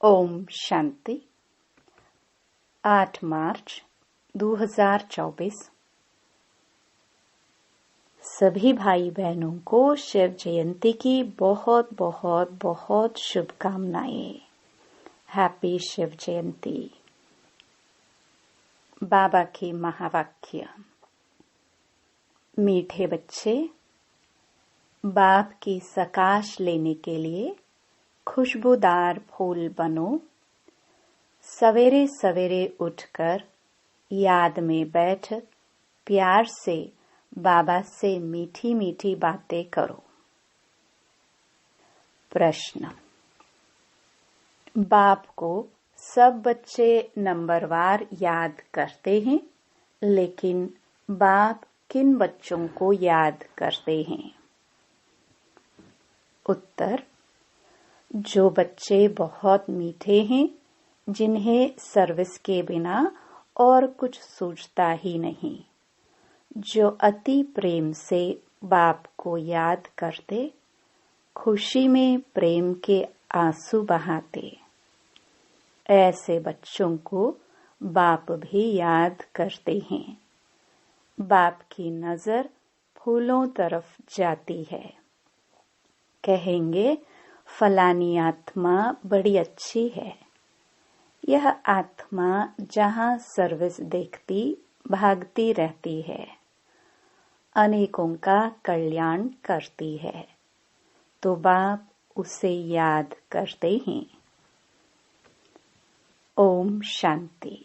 ओम शांति। 8 मार्च 2024। सभी भाई बहनों को शिव जयंती की बहुत बहुत बहुत शुभकामनाएं। हैप्पी शिव जयंती। बाबा की महावाक्य। मीठे बच्चे, बाप की सकाश लेने के लिए खुशबूदार फूल बनो। सवेरे सवेरे उठकर याद में बैठ प्यार से बाबा से मीठी मीठी बातें करो। प्रश्न। बाप को सब बच्चे नंबरवार याद करते हैं, लेकिन बाप किन बच्चों को याद करते हैं? उत्तर। जो बच्चे बहुत मीठे हैं, जिन्हें सर्विस के बिना और कुछ सूझता ही नहीं, जो अति प्रेम से बाप को याद करते, खुशी में प्रेम के आंसू बहाते, ऐसे बच्चों को बाप भी याद करते हैं। बाप की नजर फूलों तरफ जाती है। कहेंगे, फलानी आत्मा बड़ी अच्छी है। यह आत्मा जहां सर्विस देखती भागती रहती है, अनेकों का कल्याण करती है, तो बाप उसे याद करते हैं। ओम शांति।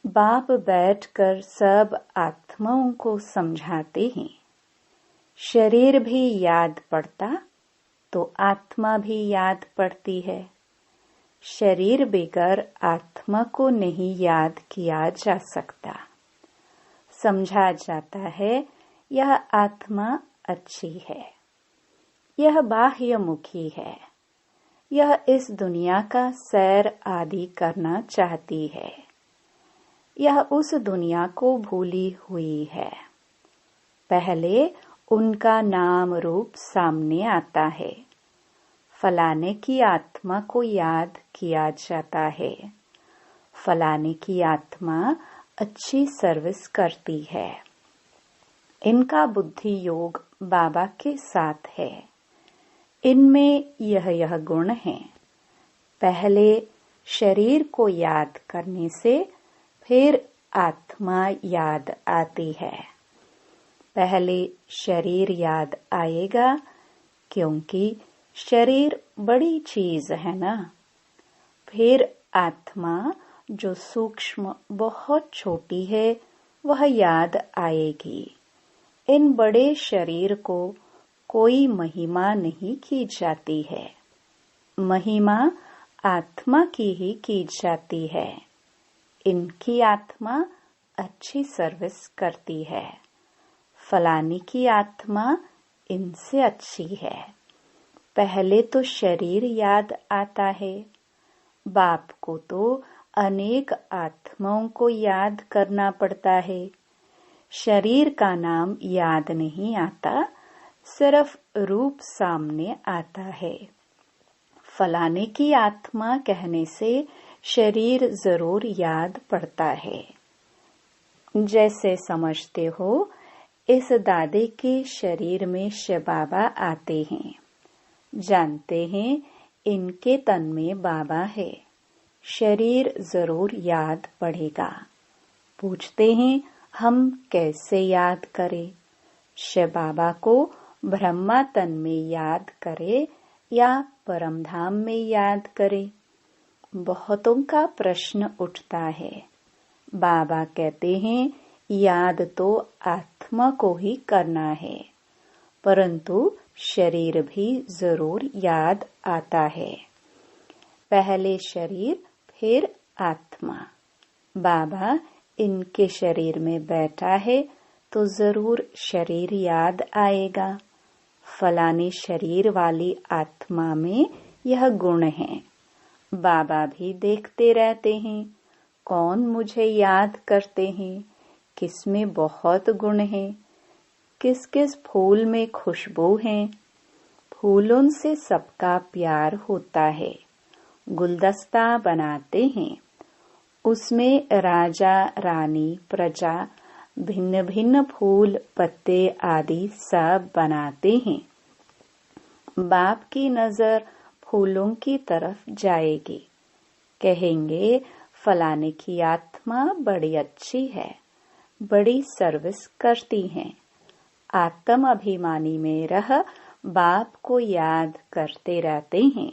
बाप बैठकर सब आत्माओं को समझाते हैं। शरीर भी याद पड़ता तो आत्मा भी याद पड़ती है। शरीर बगैर आत्मा को नहीं याद किया जा सकता। समझा जाता है यह आत्मा अच्छी है, यह बाह्यमुखी है, यह इस दुनिया का सैर आदि करना चाहती है, यह उस दुनिया को भूली हुई है। पहले उनका नाम रूप सामने आता है। फलाने की आत्मा को याद किया जाता है। फलाने की आत्मा अच्छी सर्विस करती है। इनका बुद्धि योग बाबा के साथ है। इनमें यह गुण है। पहले शरीर को याद करने से फिर आत्मा याद आती है। पहले शरीर याद आएगा, क्योंकि शरीर बड़ी चीज है ना। फिर आत्मा जो सूक्ष्म बहुत छोटी है, वह याद आएगी। इन बड़े शरीर को कोई महिमा नहीं की जाती है। महिमा आत्मा की ही की जाती है। इनकी आत्मा अच्छी सर्विस करती है। फलानी की आत्मा इनसे अच्छी है। पहले तो शरीर याद आता है। बाप को तो अनेक आत्माओं को याद करना पड़ता है। शरीर का नाम याद नहीं आता, सिर्फ रूप सामने आता है। फलाने की आत्मा कहने से शरीर जरूर याद पड़ता है। जैसे समझते हो, इस दादे के शरीर में शिव बाबा आते हैं। जानते हैं इनके तन में बाबा है। शरीर जरूर याद पड़ेगा। पूछते हैं हम कैसे याद करें? शिव बाबा को ब्रह्मा तन में याद करें या परमधाम में याद करें? बहुतों का प्रश्न उठता है। बाबा कहते हैं याद तो आत्मा को ही करना है, परंतु शरीर भी जरूर याद आता है। पहले शरीर फिर आत्मा। बाबा इनके शरीर में बैठा है तो जरूर शरीर याद आएगा। फलाने शरीर वाली आत्मा में यह गुण है। बाबा भी देखते रहते हैं, कौन मुझे याद करते हैं, किसमें बहुत गुण है, किस किस फूल में खुशबू है। फूलों से सबका प्यार होता है। गुलदस्ता बनाते हैं। उसमें राजा रानी प्रजा भिन्न भिन्न फूल पत्ते आदि सब बनाते हैं। बाप की नजर फूलों की तरफ जाएगी, कहेंगे फलाने की आत्मा बड़ी अच्छी है, बड़ी सर्विस करती है। आत्म अभिमानी में रह बाप को याद करते रहते हैं।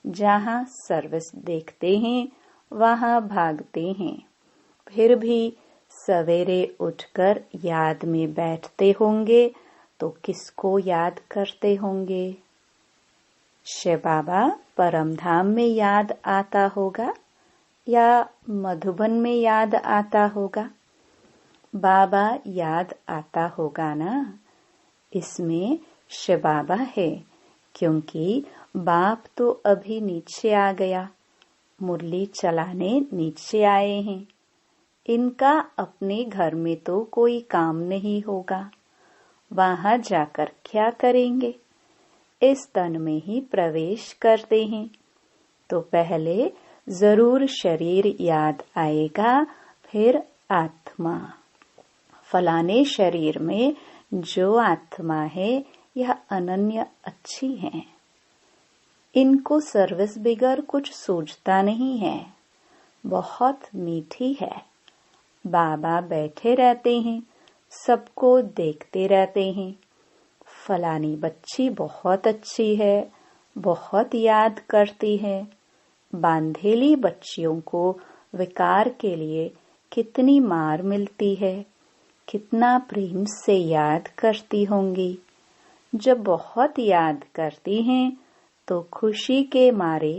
जहाँ सर्विस देखते हैं वहाँ भागते हैं। फिर भी सवेरे उठकर याद में बैठते होंगे तो किसको याद करते होंगे? शिव बाबा परमधाम में याद आता होगा या मधुबन में याद आता होगा? बाबा याद आता होगा ना। इसमें शिव बाबा है, क्योंकि बाप तो अभी नीचे आ गया, मुरली चलाने नीचे आए हैं। इनका अपने घर में तो कोई काम नहीं होगा, वहां जाकर क्या करेंगे? इस तन में ही प्रवेश करते हैं तो पहले जरूर शरीर याद आएगा, फिर आत्मा। फलाने शरीर में जो आत्मा है यह अनन्य अच्छी है। इनको सर्विस बिगर कुछ सूझता नहीं है, बहुत मीठी है। बाबा बैठे रहते हैं, सबको देखते रहते हैं। फलानी बच्ची बहुत अच्छी है, बहुत याद करती है। बांधेली बच्चियों को विकार के लिए कितनी मार मिलती है, कितना प्रेम से याद करती होंगी। जब बहुत याद करती हैं तो खुशी के मारे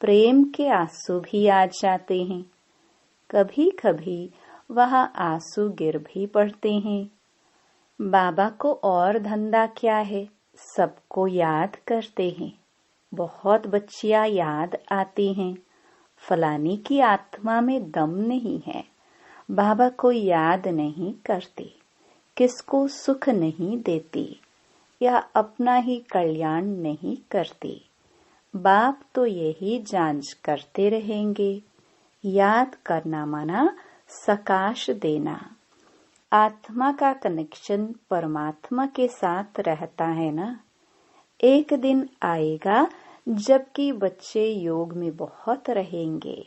प्रेम के आंसू भी आ जाते हैं। कभी कभी वहाँ आंसू गिर भी पड़ते हैं। बाबा को और धंधा क्या है, सबको याद करते हैं। बहुत बच्चियां याद आती हैं। फलानी की आत्मा में दम नहीं है, बाबा को याद नहीं करती, किसको सुख नहीं देती या अपना ही कल्याण नहीं करती। बाप तो यही जांच करते रहेंगे। याद करना माना सकाश देना। आत्मा का कनेक्शन परमात्मा के साथ रहता है ना। एक दिन आएगा जबकि बच्चे योग में बहुत रहेंगे।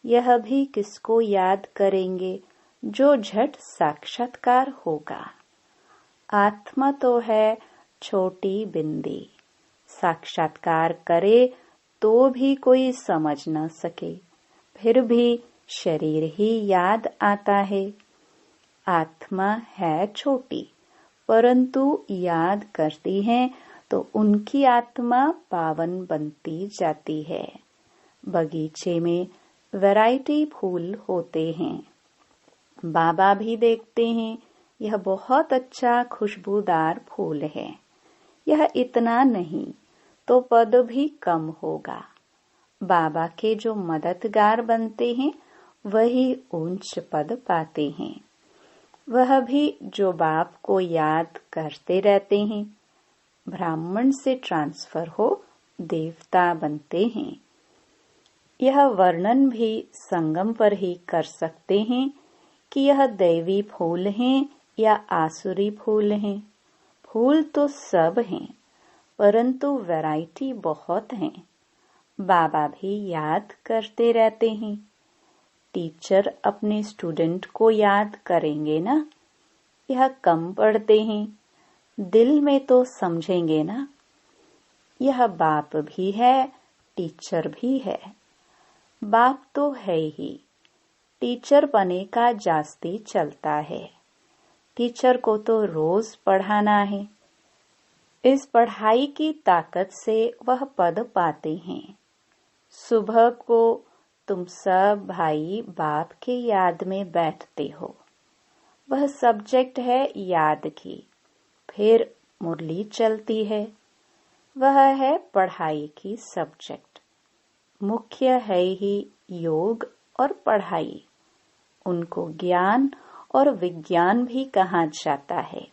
यह भी किसको याद करेंगे? जो झट साक्षात्कार होगा। आत्मा तो है छोटी बिंदी, साक्षात्कार करे तो भी कोई समझ न सके, फिर भी शरीर ही याद आता है। आत्मा है छोटी, परंतु याद करती है तो उनकी आत्मा पावन बनती जाती है। बगीचे में वैरायटी फूल होते हैं। बाबा भी देखते हैं, यह बहुत अच्छा खुशबूदार फूल है। यह इतना नहीं तो पद भी कम होगा। बाबा के जो मददगार बनते हैं वही ऊंच पद पाते हैं। वह भी जो बाप को याद करते रहते हैं। ब्राह्मण से ट्रांसफर हो देवता बनते हैं। यह वर्णन भी संगम पर ही कर सकते हैं कि यह दैवी फूल हैं या आसुरी फूल हैं। फूल तो सब हैं, परंतु वैरायटी बहुत हैं। बाबा भी याद करते रहते हैं। टीचर अपने स्टूडेंट को याद करेंगे ना। यह कम पढ़ते हैं, दिल में तो समझेंगे ना। यह बाप भी है, टीचर भी है। बाप तो है ही, टीचर बने का जास्ती चलता है। टीचर को तो रोज पढ़ाना है। इस पढ़ाई की ताकत से वह पद पाते हैं। सुबह को तुम सब भाई बाप के याद में बैठते हो। वह सब्जेक्ट है याद की। फिर मुरली चलती है, वह है पढ़ाई की सब्जेक्ट। मुख्य है ही योग और पढ़ाई। उनको ज्ञान और विज्ञान भी कहा जाता है।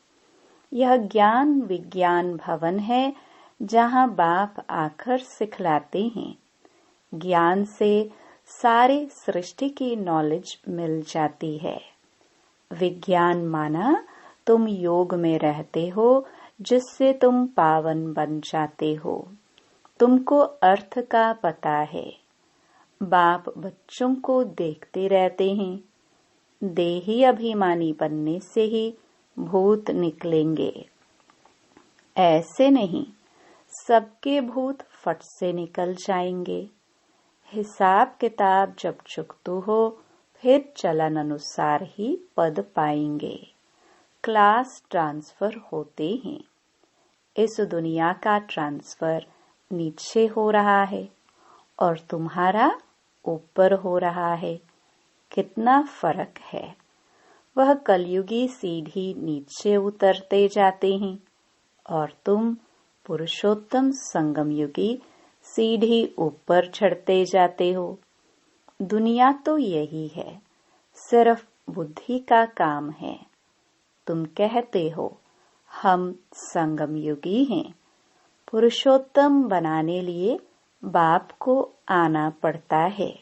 यह ज्ञान विज्ञान भवन है जहाँ बाप आकर सिखलाते हैं। ज्ञान से सारी सृष्टि की नॉलेज मिल जाती है। विज्ञान माना तुम योग में रहते हो, जिससे तुम पावन बन जाते हो। तुमको अर्थ का पता है। बाप बच्चों को देखते रहते हैं। देही अभिमानी बनने से ही भूत निकलेंगे। ऐसे नहीं, सबके भूत फट से निकल जाएंगे। हिसाब किताब जब चुकतू हो, फिर चलन अनुसार ही पद पाएंगे। क्लास ट्रांसफर होते हैं। इस दुनिया का ट्रांसफर नीचे हो रहा है और तुम्हारा ऊपर हो रहा है। कितना फर्क है। वह कलयुगी सीढ़ी नीचे उतरते जाते हैं और तुम पुरुषोत्तम संगम युगी सीढ़ी ऊपर चढ़ते जाते हो। दुनिया तो यही है, सिर्फ बुद्धि का काम है। तुम कहते हो हम संगम युगी हैं। पुरुषोत्तम बनाने लिए बाप को आना पड़ता है।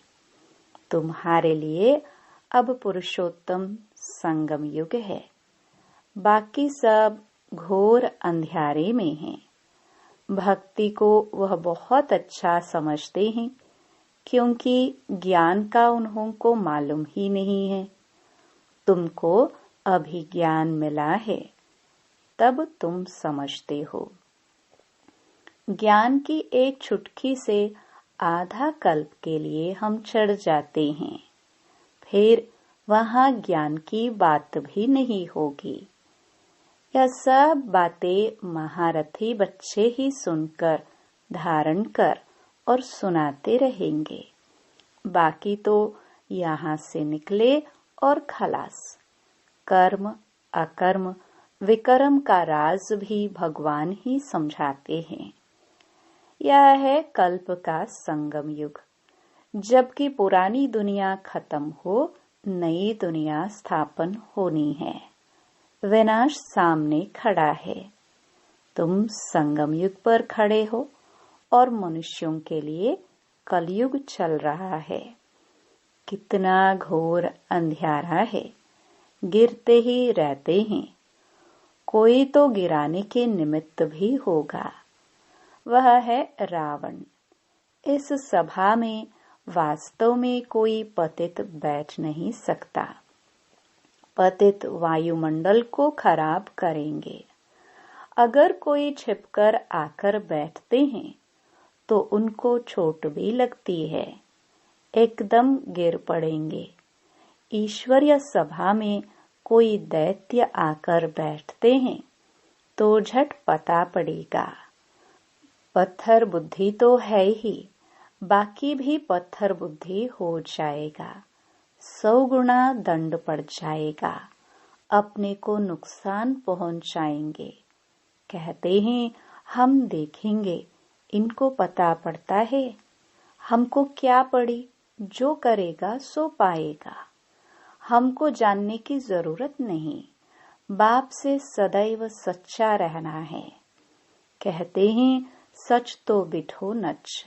तुम्हारे लिए अब पुरुषोत्तम संगम युग है। बाकी सब घोर अंधियारे में हैं। भक्ति को वह बहुत अच्छा समझते हैं, क्योंकि ज्ञान का उन्हों को मालूम ही नहीं है। तुमको अभी ज्ञान मिला है, तब तुम समझते हो। ज्ञान की एक चुटकी से आधा कल्प के लिए हम चढ़ जाते हैं, फिर वहां ज्ञान की बात भी नहीं होगी। यह सब बातें महारथी बच्चे ही सुनकर धारण कर और सुनाते रहेंगे। बाकी तो यहाँ से निकले और खलास। कर्म अकर्म विकर्म का राज भी भगवान ही समझाते हैं। यह है कल्प का संगम युग। जबकि पुरानी दुनिया खत्म हो, नई दुनिया स्थापन होनी है। विनाश सामने खड़ा है। तुम संगम युग पर खड़े हो और मनुष्यों के लिए कलयुग चल रहा है। कितना घोर अंधियारा है। गिरते ही रहते हैं। कोई तो गिराने के निमित्त भी होगा। वह है रावण। इस सभा में वास्तव में कोई पतित बैठ नहीं सकता। पतित वायुमंडल को खराब करेंगे। अगर कोई छिपकर आकर बैठते हैं तो उनको चोट भी लगती है, एकदम गिर पड़ेंगे। ईश्वरीय सभा में कोई दैत्य आकर बैठते हैं तो झट पता पड़ेगा। पत्थर बुद्धि तो है ही, बाकी भी पत्थर बुद्धि हो जाएगा। 100 गुना दंड पड़ जाएगा। अपने को नुकसान पहुंचाएंगे। कहते हैं हम देखेंगे, इनको पता पड़ता है। हमको क्या पड़ी, जो करेगा सो पाएगा। हमको जानने की जरूरत नहीं। बाप से सदैव सच्चा रहना है। कहते हैं सच तो बिठो नच।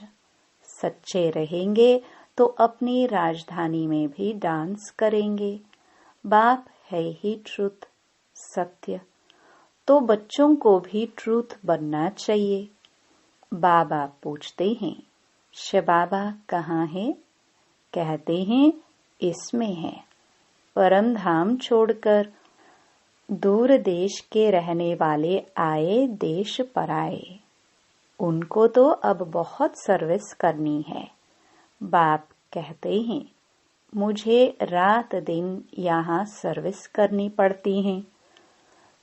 सच्चे रहेंगे तो अपनी राजधानी में भी डांस करेंगे। बाप है ही ट्रुथ, सत्य। तो बच्चों को भी ट्रुथ बनना चाहिए। बाबा पूछते हैं शिव बाबा कहाँ है? कहते हैं इसमें है। परम धाम छोड़कर दूर देश के रहने वाले आए देश पर आए। उनको तो अब बहुत सर्विस करनी है। बाप कहते हैं मुझे रात दिन यहाँ सर्विस करनी पड़ती है।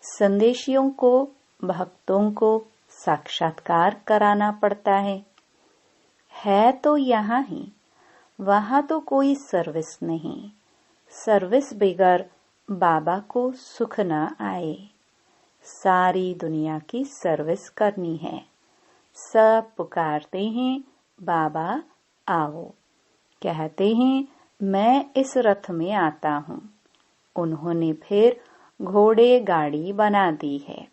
संदेशियों को, भक्तों को साक्षात्कार कराना पड़ता है तो यहाँ ही, वहाँ तो कोई सर्विस नहीं। सर्विस बगैर बाबा को सुख न आए। सारी दुनिया की सर्विस करनी है। सब पुकारते हैं बाबा आओ। कहते हैं मैं इस रथ में आता हूँ। उन्होंने फिर घोड़े गाड़ी बना दी है।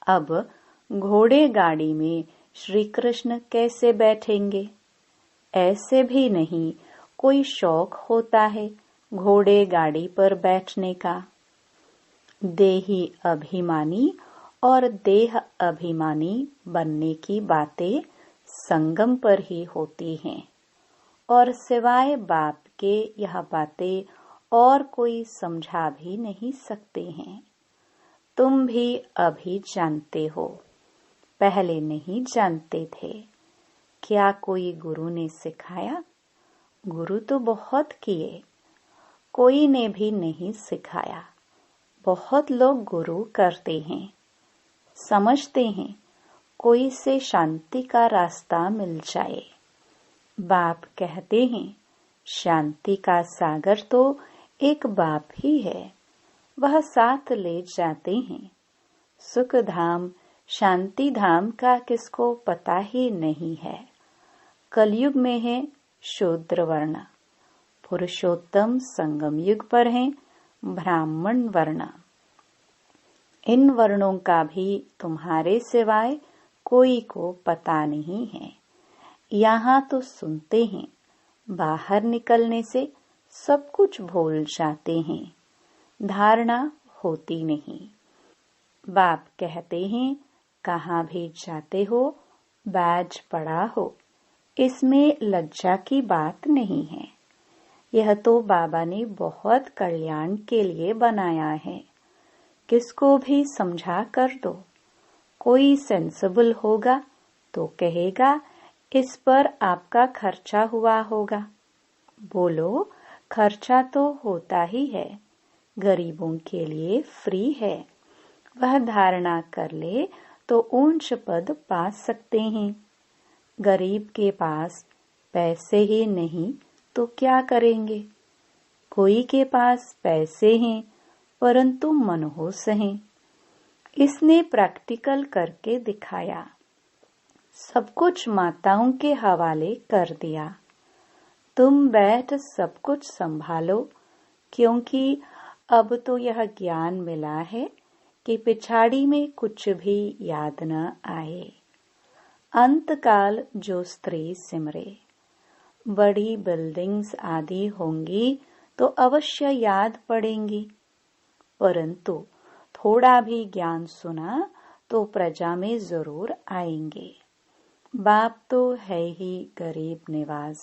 अब घोड़े गाड़ी में श्री कृष्ण कैसे बैठेंगे? ऐसे भी नहीं कोई शौक होता है घोड़े गाड़ी पर बैठने का। देही अभिमानी और देह अभिमानी बनने की बातें संगम पर ही होती हैं और सिवाय बाप के यह बातें और कोई समझा भी नहीं सकते हैं। तुम भी अभी जानते हो, पहले नहीं जानते थे। क्या कोई गुरु ने सिखाया? गुरु तो बहुत किए, कोई ने भी नहीं सिखाया। बहुत लोग गुरु करते हैं, समझते हैं कोई से शांति का रास्ता मिल जाए। बाप कहते हैं शांति का सागर तो एक बाप ही है, वह साथ ले जाते हैं। सुख धाम शांति धाम का किसको पता ही नहीं है। कलयुग में है शूद्र वर्ण, पुरुषोत्तम संगम युग पर है ब्राह्मण वर्ण। इन वर्णों का भी तुम्हारे सिवाय कोई को पता नहीं है। यहाँ तो सुनते हैं, बाहर निकलने से सब कुछ भूल जाते हैं, धारणा होती नहीं। बाप कहते हैं कहाँ भी जाते हो बैज पड़ा हो, इसमें लज्जा की बात नहीं है। यह तो बाबा ने बहुत कल्याण के लिए बनाया है। किसको भी समझा कर दो, कोई सेंसिबल होगा तो कहेगा इस पर आपका खर्चा हुआ होगा। बोलो खर्चा तो होता ही है, गरीबों के लिए फ्री है। वह धारणा कर ले तो ऊंच पद पा सकते हैं। गरीब के पास पैसे ही नहीं तो क्या करेंगे? कोई के पास पैसे हैं परंतु मनहूस हैं। इसने प्रैक्टिकल करके दिखाया, सब कुछ माताओं के हवाले कर दिया। तुम बैठ सब कुछ संभालो, क्योंकि अब तो यह ज्ञान मिला है कि पिछाड़ी में कुछ भी याद न आए। अंतकाल जो स्त्री सिमरे, बड़ी बिल्डिंग्स आदि होंगी तो अवश्य याद पड़ेंगी, परंतु थोड़ा भी ज्ञान सुना तो प्रजा में जरूर आएंगे। बाप तो है ही गरीब निवास।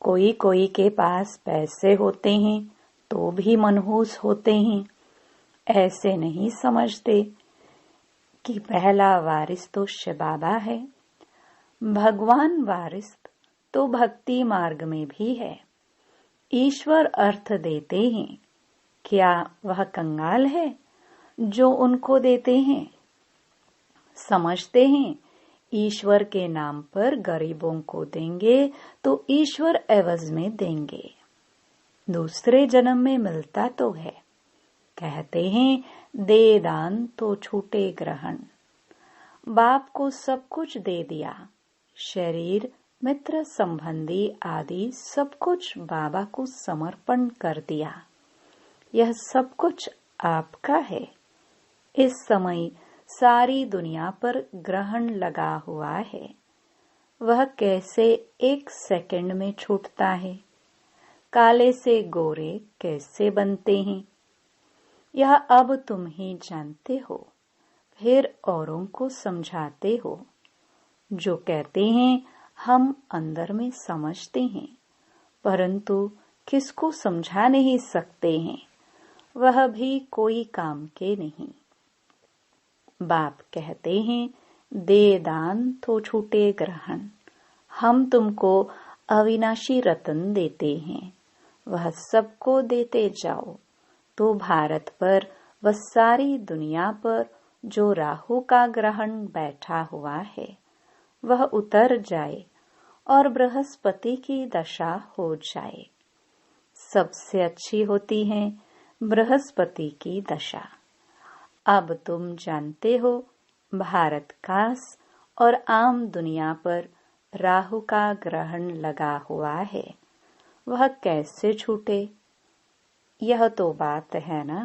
कोई कोई के पास पैसे होते हैं तो भी मनहूस होते हैं। ऐसे नहीं समझते कि पहला वारिस तो शिव बाबा है। भगवान वारिस तो भक्ति मार्ग में भी है। ईश्वर अर्थ देते हैं, क्या वह कंगाल है जो उनको देते हैं? समझते हैं ईश्वर के नाम पर गरीबों को देंगे तो ईश्वर एवज में देंगे। दूसरे जन्म में मिलता तो है। कहते हैं दे दान तो छूटे ग्रहण। बाप को सब कुछ दे दिया, शरीर मित्र संबंधी आदि सब कुछ बाबा को समर्पण कर दिया। यह सब कुछ आपका है। इस समय सारी दुनिया पर ग्रहण लगा हुआ है। वह कैसे एक सेकंड में छूटता है? काले से गोरे कैसे बनते हैं? यह अब तुम ही जानते हो, फिर औरों को समझाते हो। जो कहते हैं हम अंदर में समझते हैं, परंतु किसको समझा नहीं सकते हैं, वह भी कोई काम के नहीं। बाप कहते हैं दे दान तो छूटे ग्रहण। हम तुमको अविनाशी रत्न देते हैं, वह सबको देते जाओ तो भारत पर व सारी दुनिया पर जो राहु का ग्रहण बैठा हुआ है वह उतर जाए और बृहस्पति की दशा हो जाए। सबसे अच्छी होती है बृहस्पति की दशा। अब तुम जानते हो भारत कास और आम दुनिया पर राहु का ग्रहण लगा हुआ है, वह कैसे छूटे? यह तो बात है ना।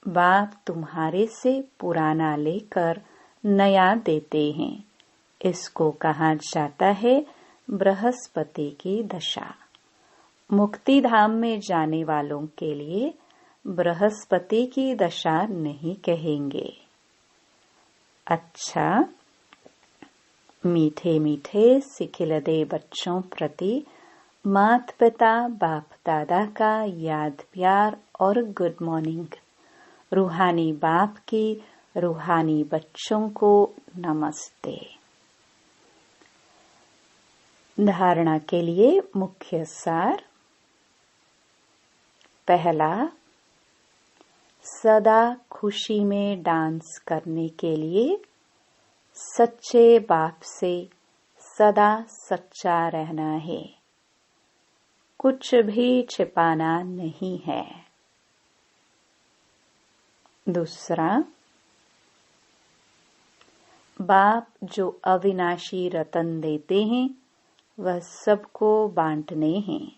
बाप तुम्हारे से पुराना लेकर नया देते हैं। इसको कहा जाता है बृहस्पति की दशा। मुक्ति धाम में जाने वालों के लिए बृहस्पति की दशा नहीं कहेंगे। अच्छा, मीठे मीठे सिखिलदे बच्चों प्रति माता पिता बाप दादा का याद प्यार और गुड मॉर्निंग। रूहानी बाप की रूहानी बच्चों को नमस्ते। धारणा के लिए मुख्य सार। पहला, सदा खुशी में डांस करने के लिए सच्चे बाप से सदा सच्चा रहना है। कुछ भी छिपाना नहीं है। दूसरा, बाप जो अविनाशी रतन देते हैं वह सबको बांटने हैं।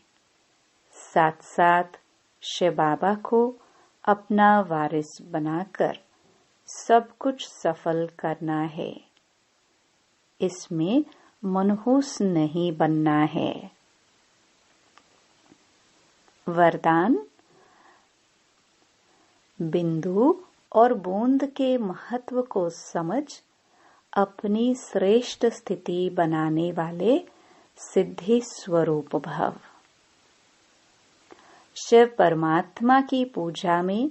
साथ साथ शिव बाबा को अपना वारिस बनाकर सब कुछ सफल करना है। इसमें मनहूस नहीं बनना है। वरदान, बिंदु और बूंद के महत्व को समझ अपनी श्रेष्ठ स्थिति बनाने वाले सिद्धि स्वरूप भव। शिव परमात्मा की पूजा में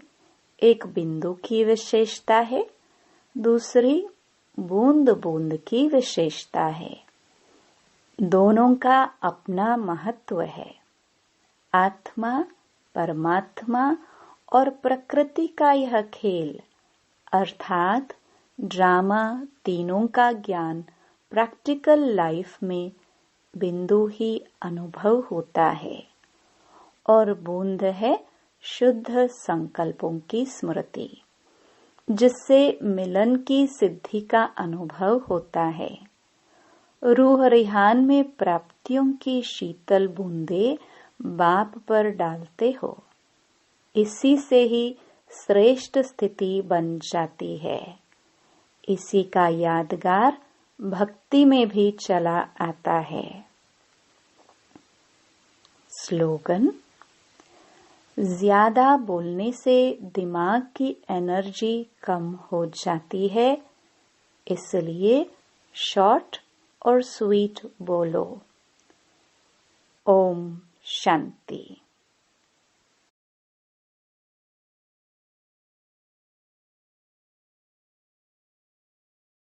एक बिंदु की विशेषता है, दूसरी बूंद बूंद की विशेषता है। दोनों का अपना महत्व है। आत्मा, परमात्मा और प्रकृति का यह खेल अर्थात ड्रामा, तीनों का ज्ञान प्रैक्टिकल लाइफ में बिंदु ही अनुभव होता है और बूंद है शुद्ध संकल्पों की स्मृति, जिससे मिलन की सिद्धि का अनुभव होता है। रूह रिहान में प्राप्तियों की शीतल बूंदे बाप पर डालते हो, इसी से ही श्रेष्ठ स्थिति बन जाती है। इसी का यादगार भक्ति में भी चला आता है। स्लोगन, ज्यादा बोलने से दिमाग की एनर्जी कम हो जाती है, इसलिए शॉर्ट और स्वीट बोलो। ओम शांति।